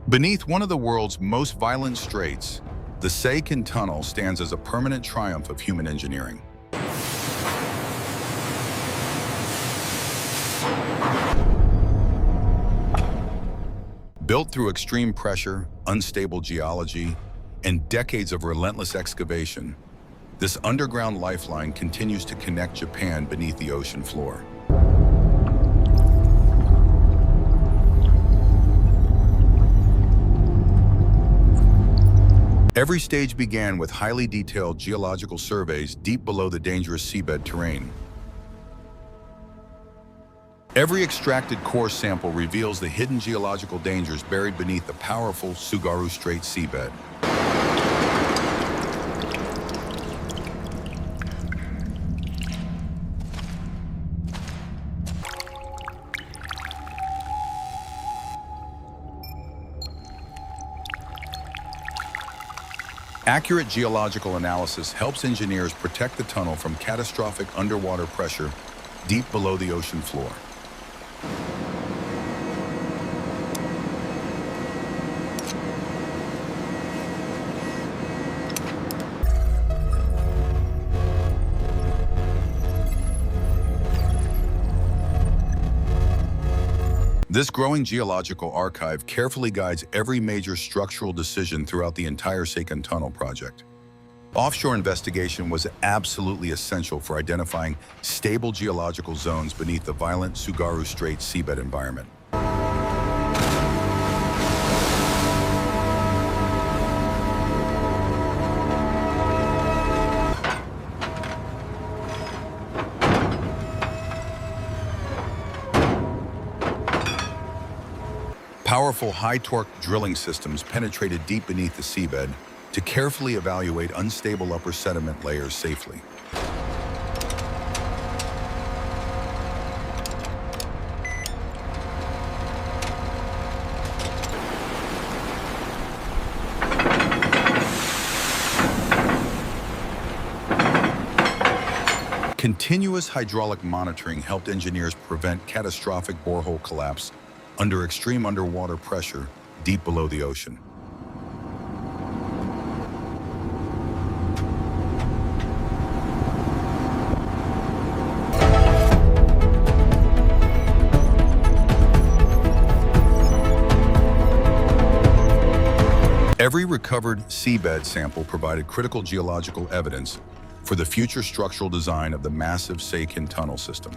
Beneath one of the world's most violent straits, the Seikan Tunnel stands as a permanent triumph of human engineering. Built through extreme pressure, unstable geology, and decades of relentless excavation, this underground lifeline continues to connect Japan beneath the ocean floor. Every stage began with highly detailed geological surveys deep below the dangerous seabed terrain. Every extracted core sample reveals the hidden geological dangers buried beneath the powerful Tsugaru Strait seabed. Accurate geological analysis helps engineers protect the tunnel from catastrophic underwater pressure deep below the ocean floor. This growing geological archive carefully guides every major structural decision throughout the entire Seikan Tunnel project. Offshore investigation was absolutely essential for identifying stable geological zones beneath the violent Tsugaru Strait seabed environment. Powerful high-torque drilling systems penetrated deep beneath the seabed to carefully evaluate unstable upper sediment layers safely. Continuous hydraulic monitoring helped engineers prevent catastrophic borehole collapse under extreme underwater pressure deep below the ocean. Every recovered seabed sample provided critical geological evidence for the future structural design of the massive Seikan Tunnel system.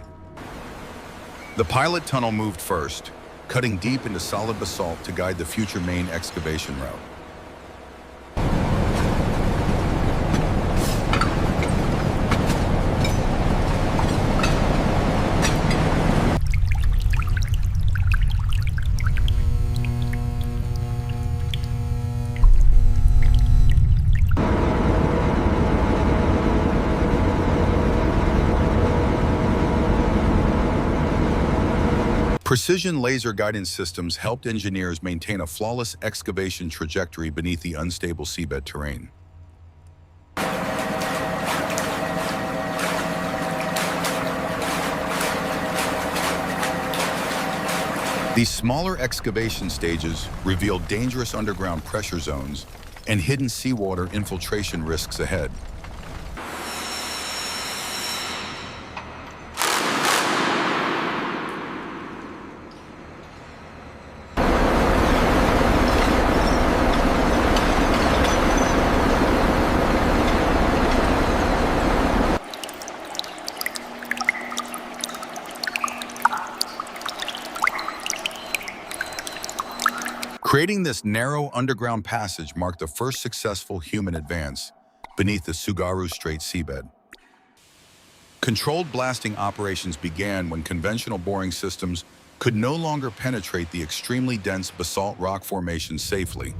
The pilot tunnel moved first, cutting deep into solid basalt to guide the future main excavation route. Precision laser guidance systems helped engineers maintain a flawless excavation trajectory beneath the unstable seabed terrain. These smaller excavation stages reveal dangerous underground pressure zones and hidden seawater infiltration risks ahead. Creating this narrow underground passage marked the first successful human advance beneath the Tsugaru Strait seabed. Controlled blasting operations began when conventional boring systems could no longer penetrate the extremely dense basalt rock formation safely.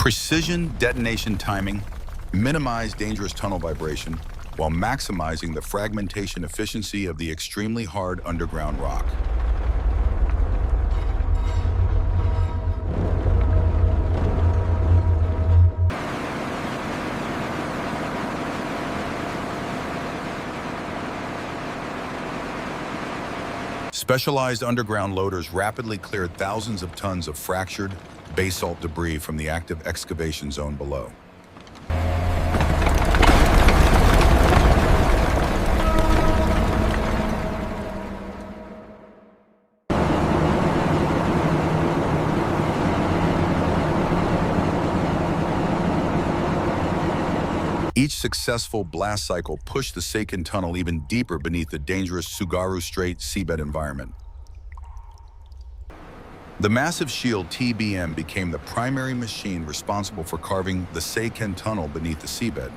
Precision detonation timing minimized dangerous tunnel vibration while maximizing the fragmentation efficiency of the extremely hard underground rock. Specialized underground loaders rapidly cleared thousands of tons of fractured basalt debris from the active excavation zone below. Each successful blast cycle pushed the Seikan Tunnel even deeper beneath the dangerous Tsugaru Strait seabed environment. The massive shield TBM became the primary machine responsible for carving the Seikan Tunnel beneath the seabed.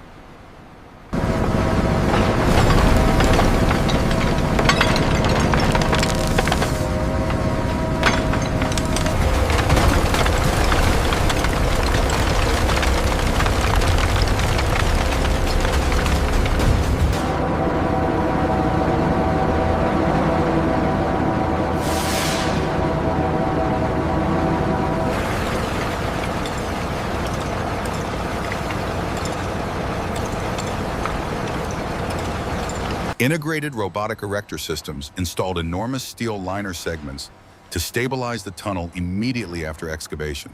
Integrated robotic erector systems installed enormous steel liner segments to stabilize the tunnel immediately after excavation.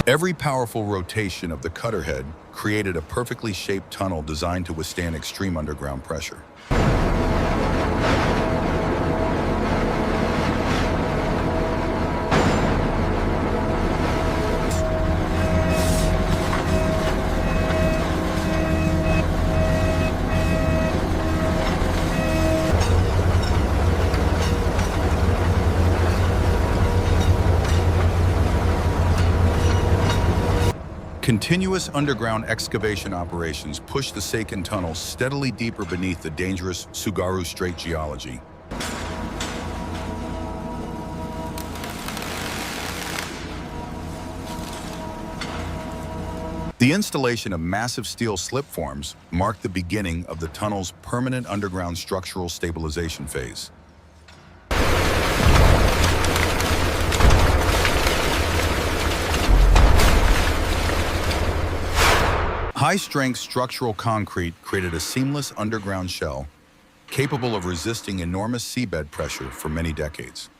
Every powerful rotation of the cutter head created a perfectly shaped tunnel designed to withstand extreme underground pressure. Continuous underground excavation operations pushed the Seikan Tunnel steadily deeper beneath the dangerous Tsugaru Strait geology. The installation of massive steel slipforms marked the beginning of the tunnel's permanent underground structural stabilization phase. High-strength structural concrete created a seamless underground shell capable of resisting enormous seabed pressure for many decades.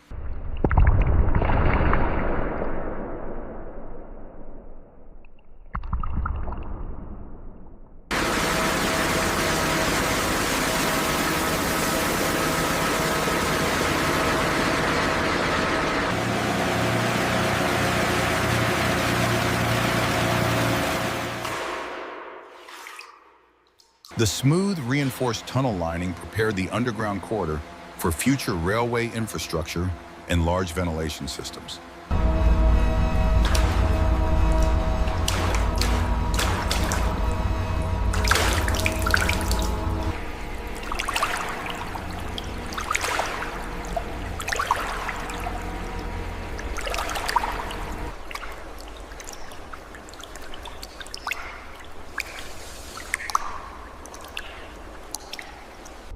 The smooth, reinforced tunnel lining prepared the underground corridor for future railway infrastructure and large ventilation systems.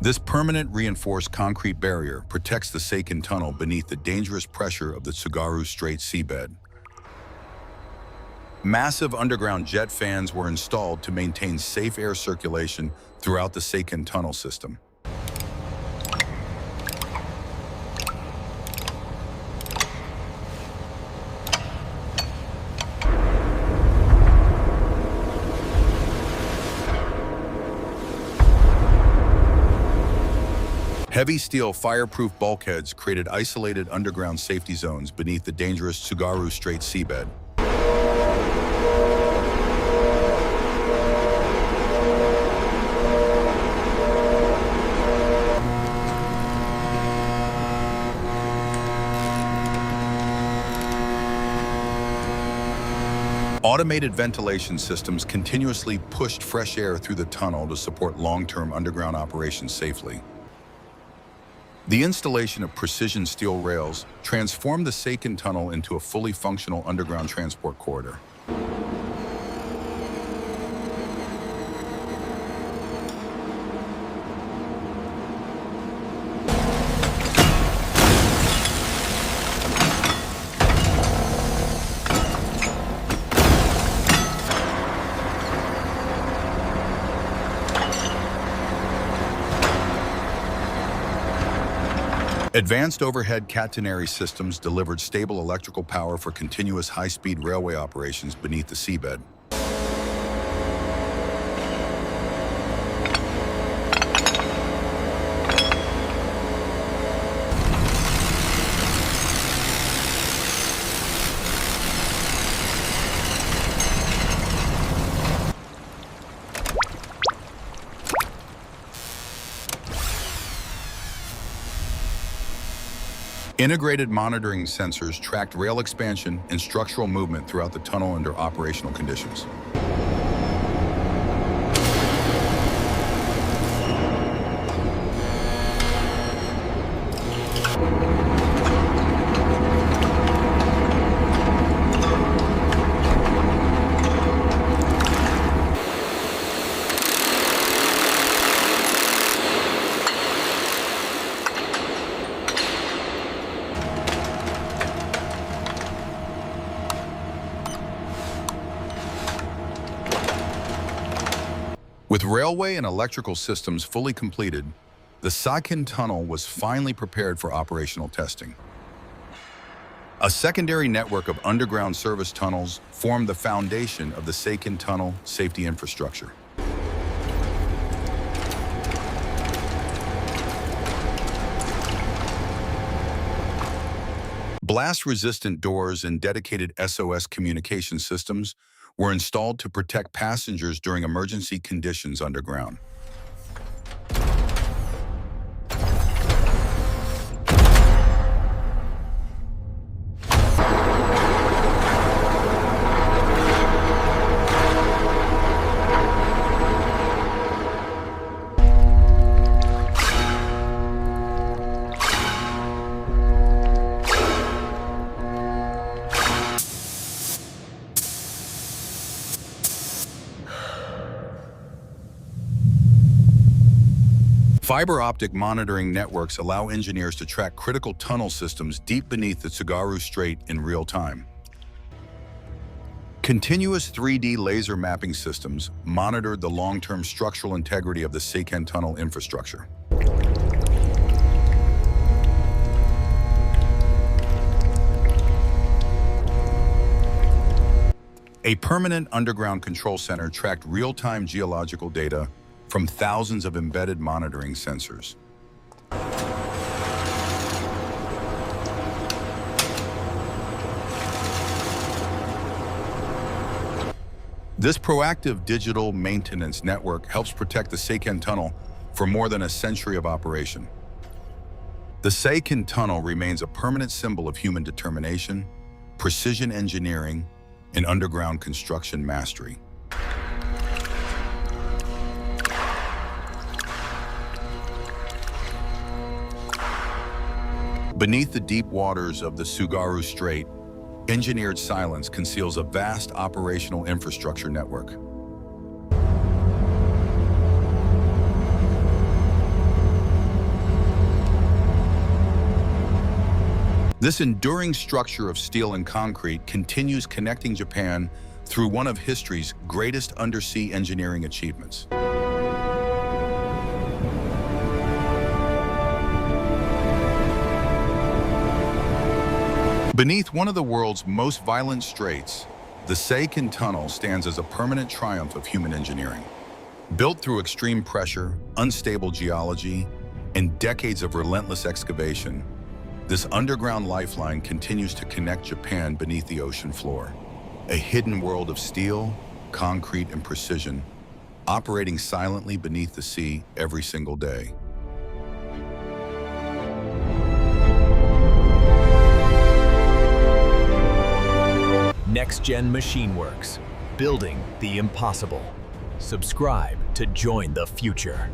This permanent reinforced concrete barrier protects the Seikan Tunnel beneath the dangerous pressure of the Tsugaru Strait seabed. Massive underground jet fans were installed to maintain safe air circulation throughout the Seikan Tunnel system. Heavy steel fireproof bulkheads created isolated underground safety zones beneath the dangerous Tsugaru Strait seabed. Automated ventilation systems continuously pushed fresh air through the tunnel to support long-term underground operations safely. The installation of precision steel rails transformed the Seikan Tunnel into a fully functional underground transport corridor. Advanced overhead catenary systems delivered stable electrical power for continuous high-speed railway operations beneath the seabed. Integrated monitoring sensors tracked rail expansion and structural movement throughout the tunnel under operational conditions. With railway and electrical systems fully completed, the Seikan Tunnel was finally prepared for operational testing. A secondary network of underground service tunnels formed the foundation of the Seikan Tunnel safety infrastructure. Blast-resistant doors and dedicated SOS communication systems were installed to protect passengers during emergency conditions underground. Fiber optic monitoring networks allow engineers to track critical tunnel systems deep beneath the Tsugaru Strait in real time. Continuous 3D laser mapping systems monitored the long-term structural integrity of the Seikan Tunnel infrastructure. A permanent underground control center tracked real-time geological data from thousands of embedded monitoring sensors. This proactive digital maintenance network helps protect the Seikan Tunnel for more than a century of operation. The Seikan Tunnel remains a permanent symbol of human determination, precision engineering, and underground construction mastery. Beneath the deep waters of the Tsugaru Strait, engineered silence conceals a vast operational infrastructure network. This enduring structure of steel and concrete continues connecting Japan through one of history's greatest undersea engineering achievements. Beneath one of the world's most violent straits, the Seikan Tunnel stands as a permanent triumph of human engineering. Built through extreme pressure, unstable geology, and decades of relentless excavation, this underground lifeline continues to connect Japan beneath the ocean floor. A hidden world of steel, concrete, and precision, operating silently beneath the sea every single day. NextGen Machine Works, building the impossible. Subscribe to join the future.